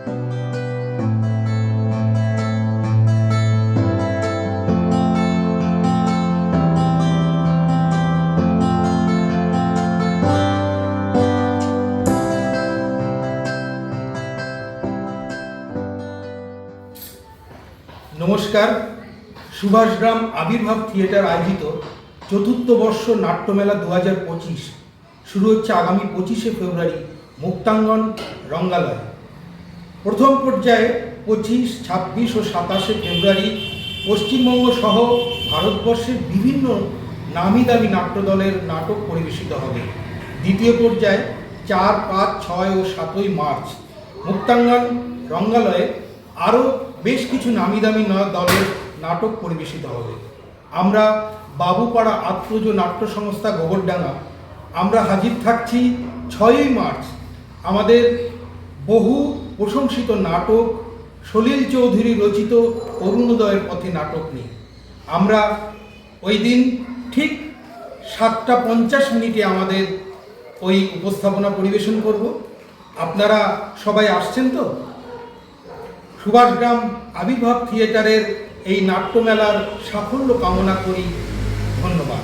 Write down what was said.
নমস্কার। সুভাষগ্রাম আবির্ভাব থিয়েটার আয়োজিত চতুর্থ বর্ষ নাট্যমেলা 2025 শুরু হচ্ছে আগামী 25শে ফেব্রুয়ারি মুক্তাঙ্গন রঙ্গালয়। প্রথম পর্যায়ে 25, 26 ও 27শে ফেব্রুয়ারি পশ্চিমবঙ্গ সহ ভারতবর্ষের বিভিন্ন নামি দামি নাট্যদলের নাটক পরিবেশিত হবে। দ্বিতীয় পর্যায়ে 4, 5, 6 ও 7ই মার্চ মুক্তাঙ্গন রঙ্গালয়ে আরও বেশ কিছু নামি দামি দলের নাটক পরিবেশিত হবে। আমরা বাবুপাড়া আত্মজ নাট্য সংস্থা গোবরডাঙ্গা আমরা হাজির থাকছি 6ই মার্চ আমাদের বহু প্রশংসিত নাটক সলিল চৌধুরী রচিত অরুণোদয়ের পথে নাটক নিয়ে। আমরা ওই দিন ঠিক 7:50 আমাদের ওই উপস্থাপনা পরিবেশন করব। আপনারা সবাই আসছেন তো? সুভাষগ্রাম আবির্ভাব থিয়েটারের এই নাট্যমেলার সাফল্য কামনা করি। ধন্যবাদ।